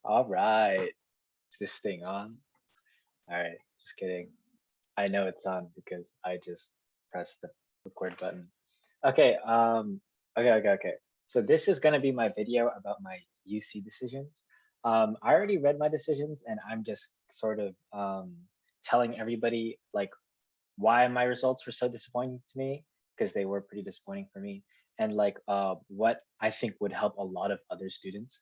All right. Is this thing on? All right. Just kidding. I know it's on because I just pressed the record button. Okay. Okay. So this is gonna be my video about my UC decisions. I already read my decisions, and I'm just sort of telling everybody like why my results were so disappointing to me because they were pretty disappointing for me, and like what I think would help a lot of other students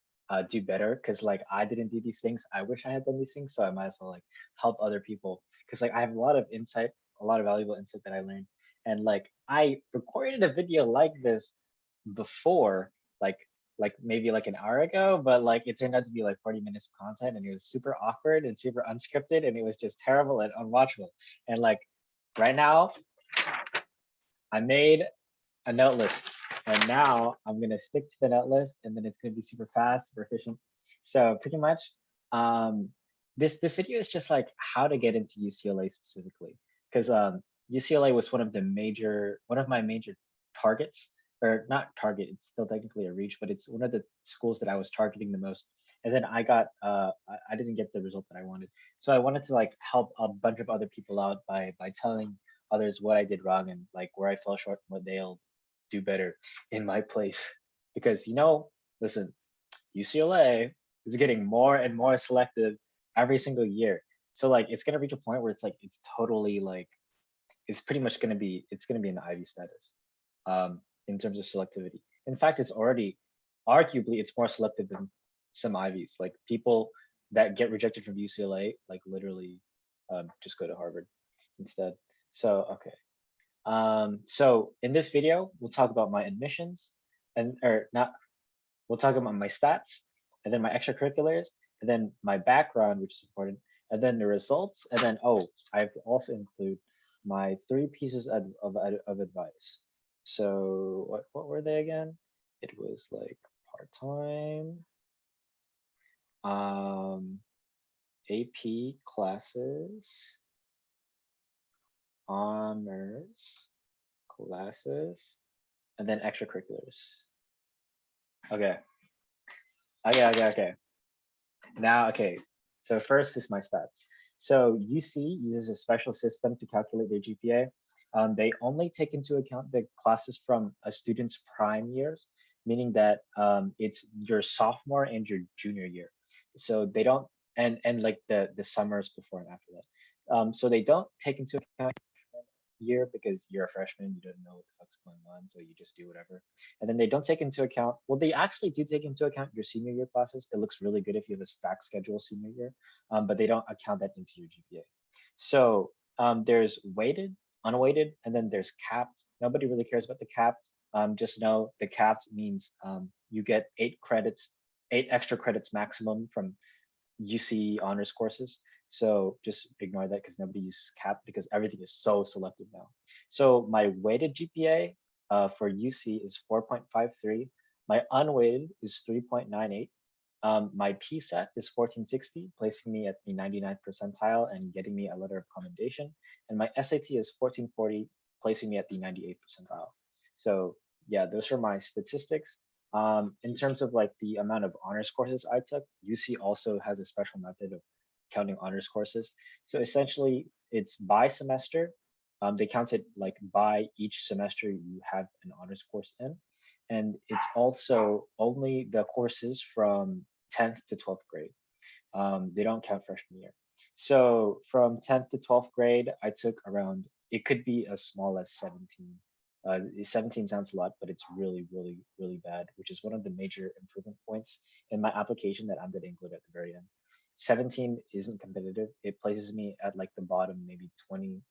do better, because like I didn't do these things. I wish I had done these things, so I might as well like help other people, because like I have a lot of insight, a lot of valuable insight that I learned. And like I recorded a video like this before, like maybe like an hour ago, but like it turned out to be like 40 minutes of content, and it was super awkward and super unscripted, and it was just terrible and unwatchable. And like right now, I made a note list, and now I'm gonna stick to the note list, and then it's gonna be super fast, super efficient. So pretty much, um, this video is just like how to get into UCLA specifically, because UCLA was one of my major targets, or not target. It's still technically a reach, but it's one of the schools that I was targeting the most. And then I didn't get the result that I wanted, so I wanted to like help a bunch of other people out by telling others what I did wrong and like where I fell short and what they'll do better in my place. Because listen, UCLA is getting more and more selective every single year. So like it's gonna reach a point where it's like it's totally like it's pretty much gonna be an Ivy status in terms of selectivity. In fact, it's already arguably it's more selective than some Ivies. Like people that get rejected from UCLA like literally just go to Harvard instead. So okay. So in this video, we'll talk about my admissions and or not, we'll talk about my stats and then my extracurriculars and then my background, which is important, and then the results, and then I have to also include my three pieces of advice. So what were they again? It was like part-time, um, AP classes, honors classes, and then extracurriculars. Okay. Okay. Now, okay. So first is my stats. So UC uses a special system to calculate their GPA. They only take into account the classes from a student's prime years, meaning that it's your sophomore and your junior year. So they don't, and like the summers before and after that. So they don't take into account year because you're a freshman, you don't know what the fuck's going on, so you just do whatever. And then they don't take into account, well, they actually do take into account your senior year classes. It looks really good if you have a stack schedule senior year, but they don't account that into your GPA. So there's weighted, unweighted, and then there's capped. Nobody really cares about the capped. Just know the capped means you get 8 credits, 8 extra credits maximum from UC honors courses. So just ignore that because nobody uses CAP because everything is so selective now. So my weighted GPA for UC is 4.53. My unweighted is 3.98. My PSAT is 1460, placing me at the 99th percentile and getting me a letter of commendation. And my SAT is 1440, placing me at the 98th percentile. So yeah, those are my statistics. In terms of like the amount of honors courses I took, UC also has a special method of counting honors courses. So essentially, it's by semester. They count it like by each semester you have an honors course in, and it's also only the courses from 10th to 12th grade. They don't count freshman year. So from 10th to 12th grade, I took around, it could be as small as 17. 17 sounds a lot, but it's really bad, which is one of the major improvement points in my application that I'm going to include at the very end. 17 isn't competitive. It places me at like the bottom, maybe 23rd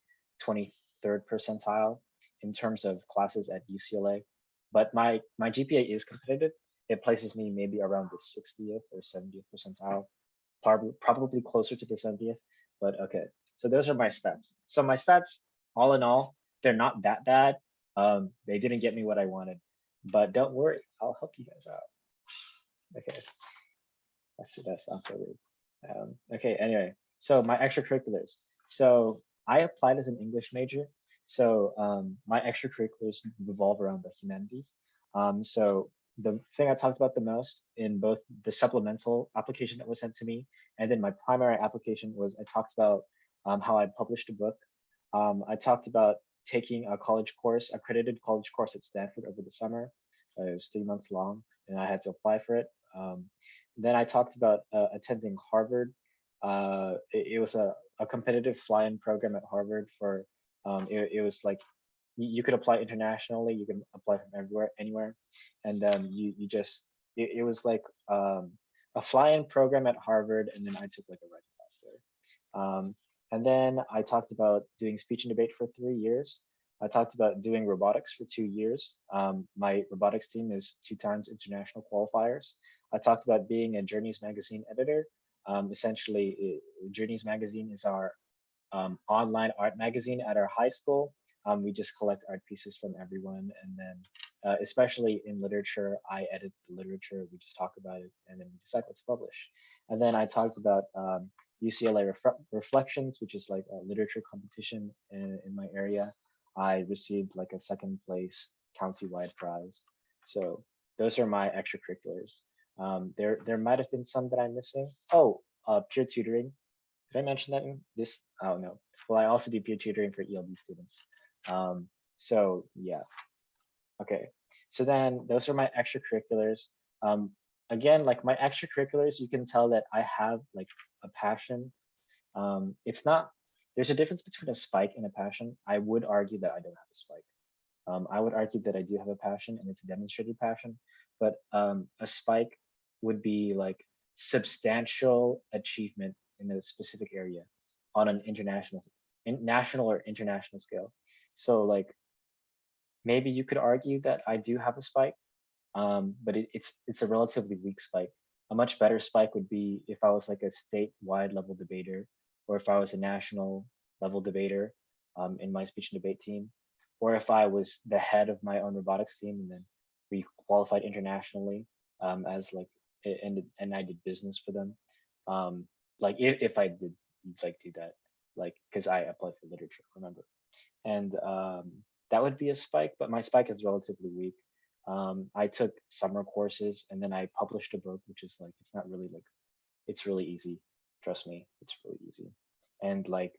percentile in terms of classes at UCLA. But my GPA is competitive. It places me maybe around the 60th or 70th percentile, probably closer to the 70th. But okay, so those are my stats. So my stats, all in all, they're not that bad. They didn't get me what I wanted, but don't worry, I'll help you guys out. Okay, that sounds so weird. Okay, anyway, so my extracurriculars. So I applied as an English major. So my extracurriculars revolve around the humanities. So the thing I talked about the most in both the supplemental application that was sent to me and then my primary application was I talked about how I published a book. I talked about taking a college course, accredited college course at Stanford over the summer. It was 3 months long, and I had to apply for it. Then I talked about attending Harvard. It was a competitive fly-in program at Harvard for it was like you could apply internationally, you can apply from everywhere, anywhere, and you just it was like a fly-in program at Harvard, and then I took like a writing class there. And then I talked about doing speech and debate for 3 years. I talked about doing robotics for 2 years. My robotics team is 2 times international qualifiers. I talked about being a Journeys magazine editor. Essentially, Journeys magazine is our online art magazine at our high school. We just collect art pieces from everyone, and then especially in literature, I edit the literature. We just talk about it, and then we decide what to publish. And then I talked about UCLA Reflections, which is like a literature competition in my area. I received like a second place county-wide prize. So those are my extracurriculars. There might have been some that I'm missing. Oh, peer tutoring. Did I mention that in this? Oh no. Well, I also do peer tutoring for ELD students. So yeah. Okay. So then those are my extracurriculars. Again, like my extracurriculars, you can tell that I have like a passion. It's not, there's a difference between a spike and a passion. I would argue that I don't have a spike. I would argue that I do have a passion and it's a demonstrated passion, but a spike would be like substantial achievement in a specific area on an national or international scale. So like maybe you could argue that I do have a spike, but it's a relatively weak spike. A much better spike would be if I was like a statewide level debater, or if I was a national level debater in my speech and debate team, or if I was the head of my own robotics team and then we qualified internationally as like and I did business for them. Like if I did like do that, like because I applied for literature, remember, and that would be a spike, but my spike is relatively weak. I took summer courses and then I published a book, which is like, it's not really like, it's really easy. Trust me, it's really easy. And like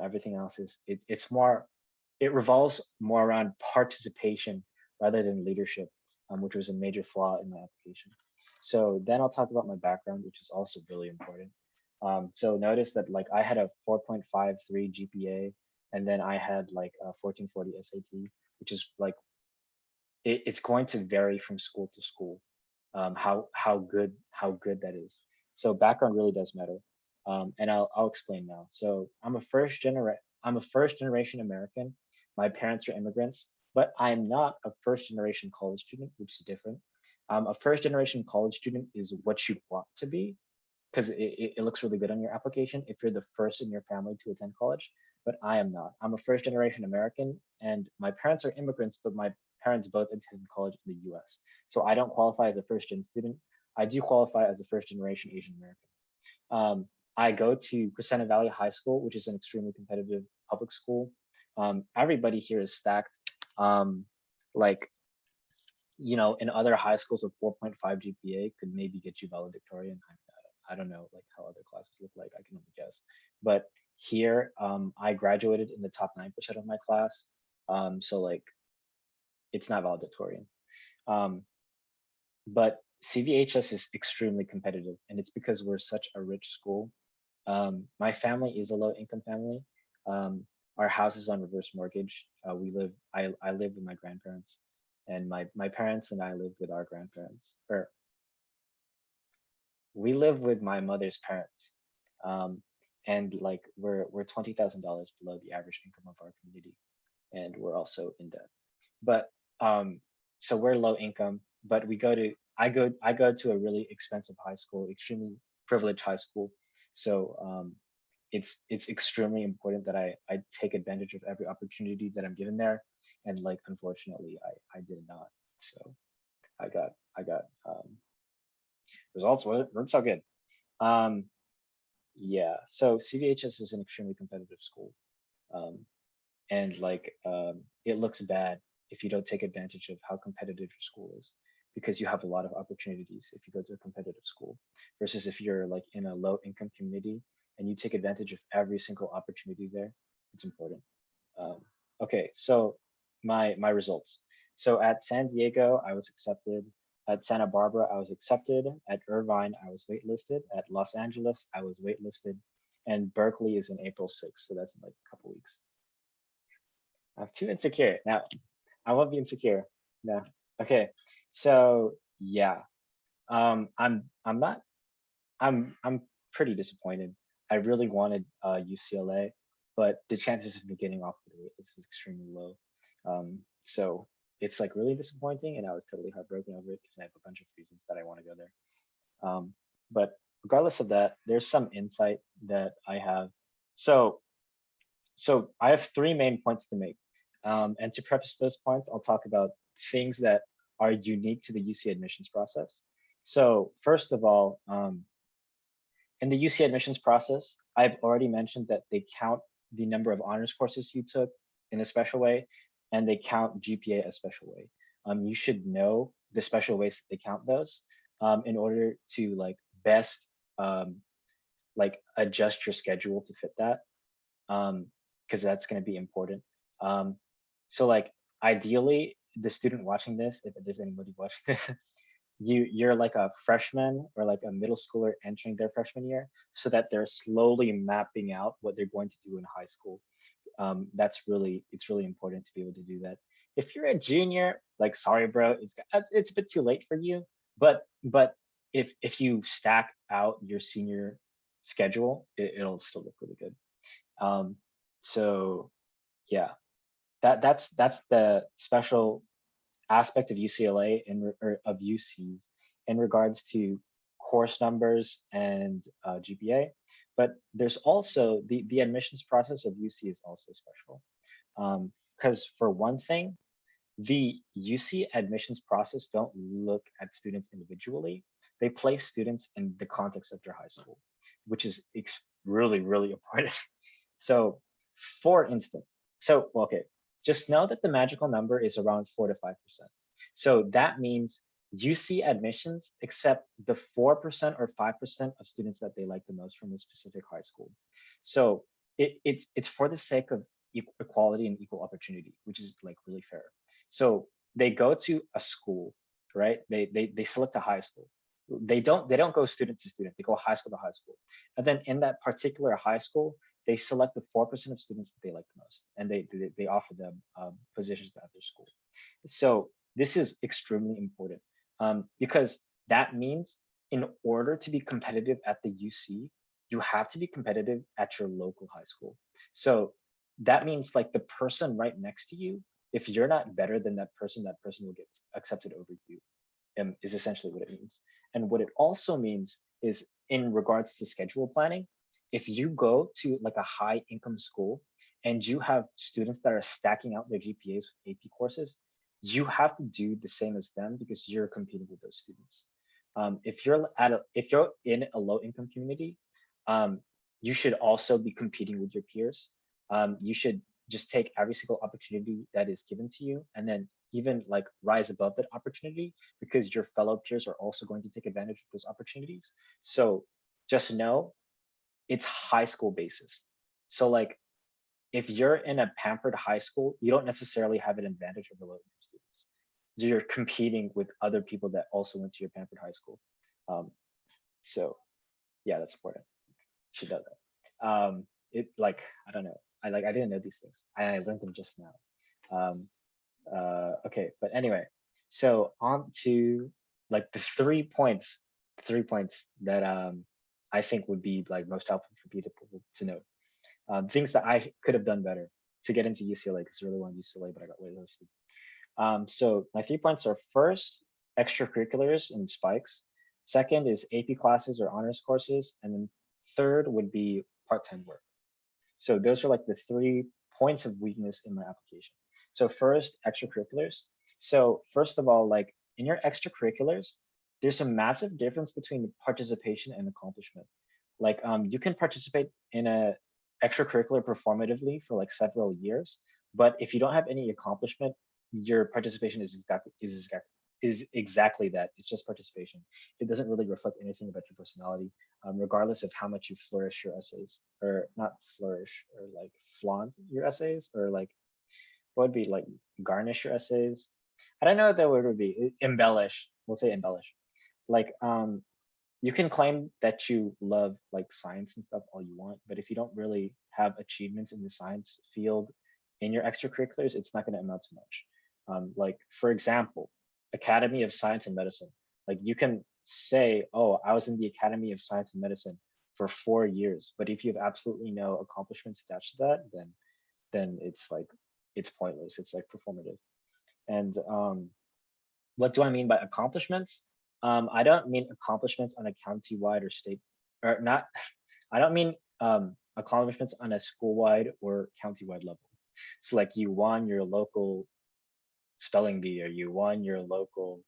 everything else is, it's more, it revolves more around participation rather than leadership, which was a major flaw in my application. So then I'll talk about my background, which is also really important. So notice that like I had a 4.53 GPA, and then I had like a 1440 SAT, which is like it's going to vary from school to school, how good that is. So background really does matter, and I'll explain now. So I'm a first generation American. My parents are immigrants, but I'm not a first generation college student, which is different. A first generation college student is what you want to be because it looks really good on your application if you're the first in your family to attend college. But I am not. I'm a first generation American, and my parents are immigrants, but my parents both attended college in the US. So I don't qualify as a first gen student. I do qualify as a first generation Asian American. I go to Crescenta Valley High School, which is an extremely competitive public school. Everybody here is stacked. Like, you know, in other high schools, a 4.5 GPA could maybe get you valedictorian. I don't know like how other classes look like. I can only guess. But here, I graduated in the top 9% of my class. So like, it's not valedictorian. Um, but CVHS is extremely competitive, and it's because we're such a rich school. My family is a low income family. Our house is on reverse mortgage. I live with my grandparents, and my parents and I live with our grandparents. Or we live with my mother's parents. Um, and like we're $20,000 below the average income of our community, and we're also in debt. But so we're low income, but I go to a really expensive high school, extremely privileged high school. So it's extremely important that I take advantage of every opportunity that I'm given there. And like unfortunately I did not. So I got results weren't so good. Um yeah, so CVHS is an extremely competitive school. Um and like it looks bad if you don't take advantage of how competitive your school is. because you have a lot of opportunities if you go to a competitive school versus if you're like in a low income community and you take advantage of every single opportunity there. It's important. Um, okay, so my results. So at San Diego, I was accepted. At Santa Barbara, I was accepted. At Irvine, I was waitlisted. At Los Angeles, I was waitlisted. And Berkeley is in April 6th, so that's in like a couple weeks. I'm too insecure. Now, I won't be insecure. No. Okay. So yeah. I'm not I'm pretty disappointed. I really wanted UCLA, but the chances of me getting off the wait list is extremely low. So it's like really disappointing, and I was totally heartbroken over it because I have a bunch of reasons that I want to go there. But regardless of that, there's some insight that I have. So so I have three main points to make. And to preface those points, I'll talk about things that are unique to the UC admissions process. So first of all, in the UC admissions process, I've already mentioned that they count the number of honors courses you took in a special way, and they count GPA a special way. You should know the special ways that they count those in order to like best um, like adjust your schedule to fit that because that's going to be important. Um, so like ideally, the student watching this, if there's anybody watching this, you're like a freshman or like a middle schooler entering their freshman year, so that they're slowly mapping out what they're going to do in high school. That's really it's really important to be able to do that. If you're a junior, like sorry, bro, it's a bit too late for you. But if you stack out your senior schedule, it'll still look really good. Um, so yeah, that's the special aspect of UCLA or of UCs in regards to course numbers and GPA. But there's also the admissions process of UC is also special because for one thing, the UC admissions process don't look at students individually. They place students in the context of their high school, which is really important. So, for instance, so well, okay, just know that the magical number is around 4 to 5%. So that means UC admissions accept the 4% or 5% of students that they like the most from a specific high school. So it's for the sake of equality and equal opportunity, which is like really fair. So they go to a school, right? They select a high school. They don't go student to student. They go high school to high school, and then in that particular high school, they select the 4% of students that they like the most, and they offer them positions at their school. So this is extremely important because that means in order to be competitive at the UC, you have to be competitive at your local high school. So that means like the person right next to you, if you're not better than that person will get accepted over you. Is essentially what it means. And what it also means is in regards to schedule planning, if you go to like a high income school and you have students that are stacking out their GPAs with AP courses, you have to do the same as them because you're competing with those students. If you're in a low income community, um, you should also be competing with your peers. You should just take every single opportunity that is given to you and then even like rise above that opportunity because your fellow peers are also going to take advantage of those opportunities. So just know it's high school basis. So like if you're in a pampered high school, you don't necessarily have an advantage over low income students. You're competing with other people that also went to your pampered high school. So yeah, that's important. Should know that. It like I don't know. I didn't know these things. I learned them just now. Um, okay, but anyway, so on to like the 3 points that I think would be like most helpful for people to know. Things that I could have done better to get into UCLA because I really wanted UCLA, but I got waitlisted. So my 3 points are first, extracurriculars and spikes. Second is AP classes or honors courses, and then third would be part-time work. So those are like the 3 points of weakness in my application. So first, extracurriculars. So first of all, like in your extracurriculars, there's a massive difference between participation and accomplishment. Like you can participate in a extracurricular performatively for like several years, but if you don't have any accomplishment, your participation is is exactly that. It's just participation. It doesn't really reflect anything about your personality, regardless of how much you flourish your essays, or not flourish, or like flaunt your essays, or like what would be like garnish your essays. I don't know what that word would be. Embellish. We'll say embellish. Like you can claim that you love like science and stuff all you want, but if you don't really have achievements in the science field in your extracurriculars, it's not going to amount to much. Like for example, Academy of Science and Medicine. Like you can say, oh, I was in the Academy of Science and Medicine for 4 years, but if you have absolutely no accomplishments attached to that, then it's like it's pointless. It's like performative. And what do I mean by accomplishments? I don't mean accomplishments on a county-wide or state, or not. I don't mean accomplishments on a school-wide or county-wide level. So like you won your local spelling bee, or you won your local,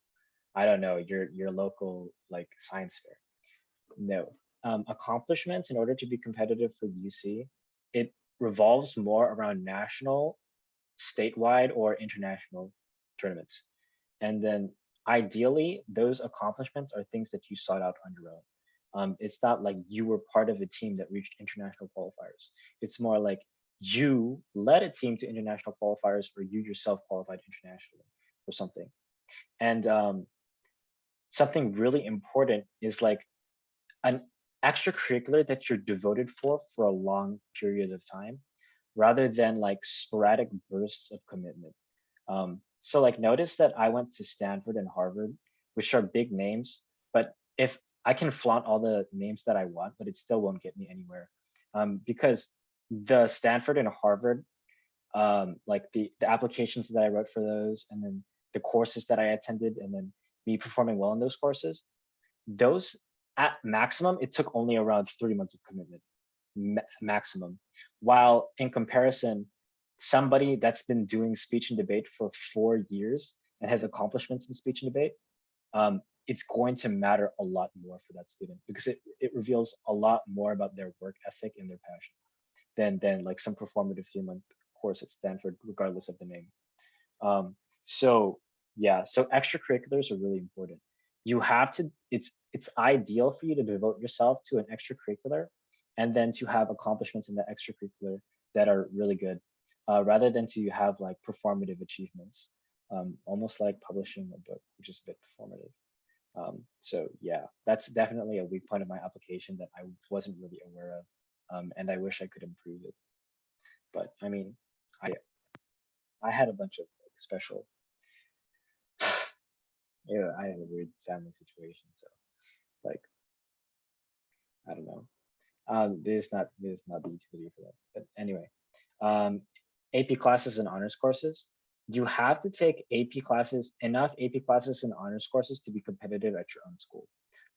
I don't know, your local like science fair. No. Accomplishments in order to be competitive for UC, it revolves more around national, statewide, or international tournaments. And then ideally, those accomplishments are things that you sought out on your own. It's not like you were part of a team that reached international qualifiers. It's more like you led a team to international qualifiers, or you yourself qualified internationally for something. And something really important is like an extracurricular that you're devoted for a long period of time, rather than like sporadic bursts of commitment. So like notice that I went to Stanford and Harvard, which are big names, but if I can flaunt all the names that I want, but it still won't get me anywhere. Because the Stanford and Harvard, like the applications that I wrote for those, and then the courses that I attended, and then me performing well in those courses, those at maximum, it took only around 3 months of commitment, maximum. While in comparison, somebody that's been doing speech and debate for 4 years and has accomplishments in speech and debate, it's going to matter a lot more for that student, because it reveals a lot more about their work ethic and their passion than like some performative 3 month course at Stanford, regardless of the name. So yeah, so extracurriculars are really important. You have to, it's ideal for you to devote yourself to an extracurricular, and then to have accomplishments in the extracurricular that are really good, rather than to have like performative achievements, almost like publishing a book, which is a bit performative. So yeah, that's definitely a weak point of my application that I wasn't really aware of, and I wish I could improve it. But I mean, I I had a bunch of like special. Yeah, I had a weird family situation, so like I don't know. This is not the utility for that. But anyway, um, AP classes and honors courses. You have to take AP classes, enough AP classes and honors courses to be competitive at your own school.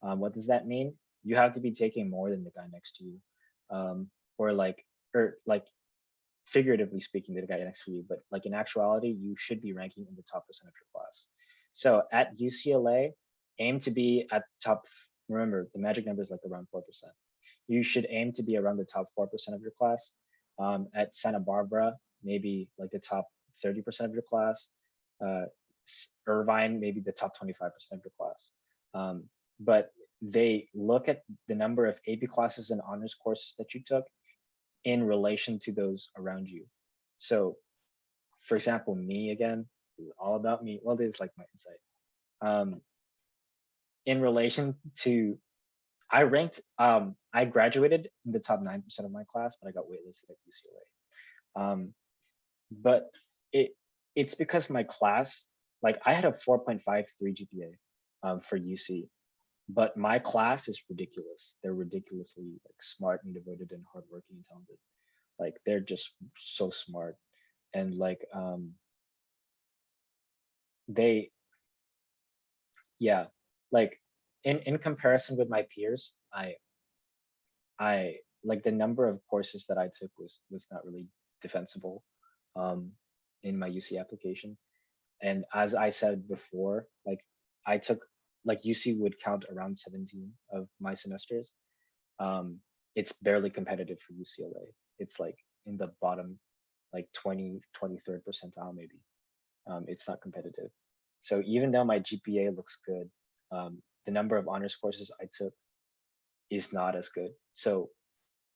What does that mean? You have to be taking more than the guy next to you, or like figuratively speaking, the guy next to you, but like in actuality, you should be ranking in the top percent of your class. So at UCLA, aim to be at the top. Remember, the magic number is like around 4%. You should aim to be around the top 4% of your class. At Santa Barbara, maybe like the top 30% of your class. Uh, Irvine, maybe the top 25% of your class. But they look at the number of AP classes and honors courses that you took in relation to those around you. So, for example, me again, all about me. Well, this is like my insight. In relation to, I graduated in the top 9% of my class, but I got waitlisted at UCLA. But it it's because my class, like I had a 4.53 GPA for UC, but my class is ridiculous. They're ridiculously like smart and devoted and hardworking and talented. Like they're just so smart, and like they, yeah, like in comparison with my peers, I like the number of courses that I took was not really defensible um in my UC application. And as I said before, like I took, like UC would count around 17 of my semesters. It's barely competitive for UCLA. It's like in the bottom, like 23rd percentile maybe. It's not competitive. So even though my GPA looks good, the number of honors courses I took is not as good. So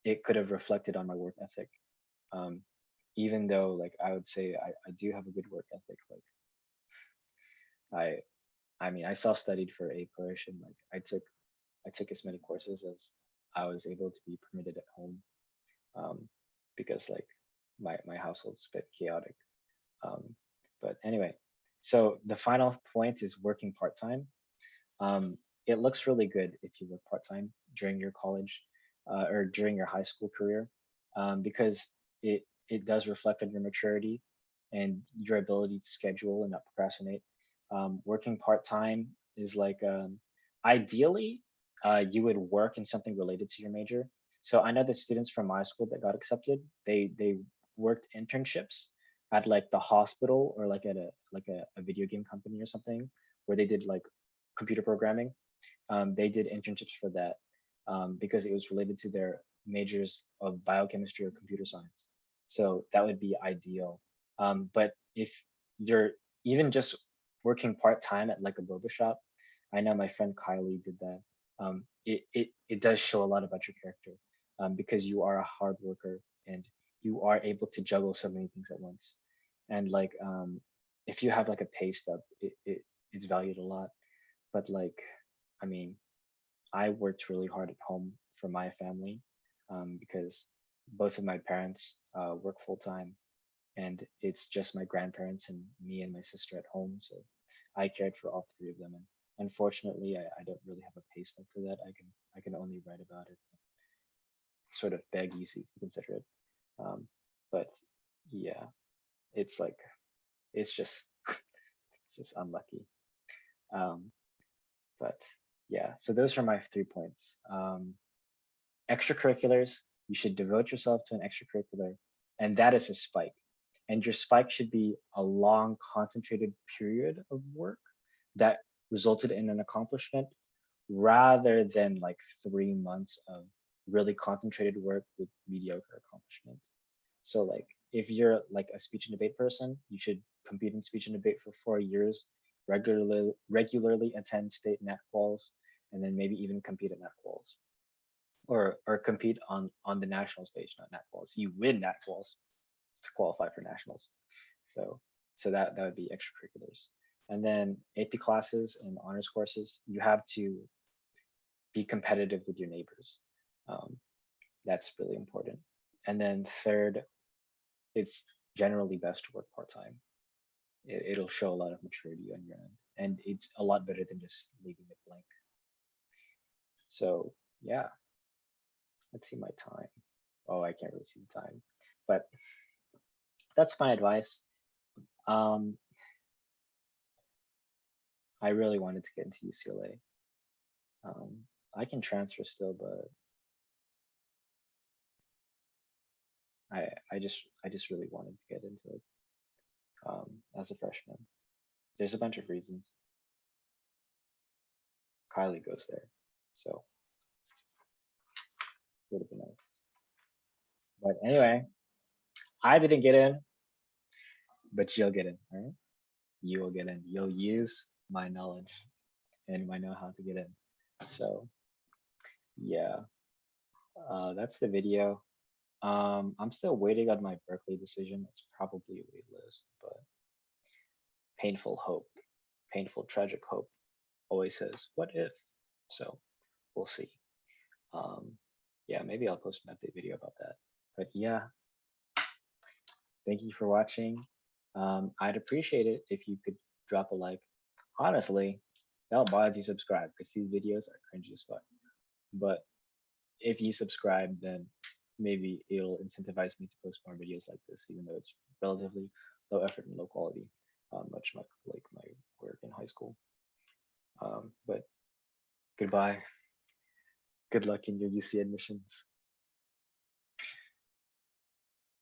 it could have reflected on my work ethic. Um, Even though like I would say I do have a good work ethic. Like I I mean I self-studied for a push and like I took as many courses as I was able to be permitted at home. Um, because like my household's a bit chaotic. Um, but anyway, so the final point is working part-time. Um, it looks really good if you work part time during your college or during your high school career, because it does reflect on your maturity and your ability to schedule and not procrastinate. Working part time is like ideally you would work in something related to your major. So I know that students from my school that got accepted, they worked internships at like the hospital or like at a video game company or something where they did like computer programming. They did internships for that because it was related to their majors of biochemistry or computer science. So that would be ideal. But if you're even just working part time at like a boba shop, I know my friend Kylie did that. It does show a lot about your character because you are a hard worker and you are able to juggle so many things at once. And like if you have like a pay stub, it's valued a lot. But like, I mean, I worked really hard at home for my family because both of my parents work full time, and it's just my grandparents and me and my sister at home. So I cared for all three of them, and unfortunately, I don't really have a pay stub for that. I can only write about it, sort of beg UCs to consider it. Um, but yeah, it's like it's just unlucky. Um, but yeah, so those are my 3 points. Extracurriculars, you should devote yourself to an extracurricular, and that is a spike. And your spike should be a long, concentrated period of work that resulted in an accomplishment rather than like 3 months of really concentrated work with mediocre accomplishment. So like if you're like a speech and debate person, you should compete in speech and debate for 4 years, regularly attend state nat quals, and then maybe even compete at nat quals or compete on the national stage, not nat quals. You win nat quals to qualify for nationals. So that would be extracurriculars. And then AP classes and honors courses, you have to be competitive with your neighbors. Um, that's really important. And then third, it's generally best to work part time. It'll show a lot of maturity on your end, and it's a lot better than just leaving it blank. So yeah, let's see my time. Oh, I can't really see the time, but that's my advice. Um, I really wanted to get into UCLA. I can transfer still, but I just really wanted to get into it as a freshman. There's a bunch of reasons. Kylie goes there, so would have been nice. But anyway, I didn't get in, but you'll get in. All right, you will get in. You'll use my knowledge and my know-how to get in. So yeah, that's the video. I'm still waiting on my Berkeley decision. It's probably a wait list, but painful hope, painful, tragic hope always says, what if? So we'll see. Um, yeah, maybe I'll post an update video about that. But yeah, thank you for watching. I'd appreciate it if you could drop a like. Honestly, don't bother to subscribe because these videos are cringy as fuck. But if you subscribe, then maybe it'll incentivize me to post more videos like this, even though it's relatively low effort and low quality, much like my work in high school. But goodbye. Good luck in your UC admissions.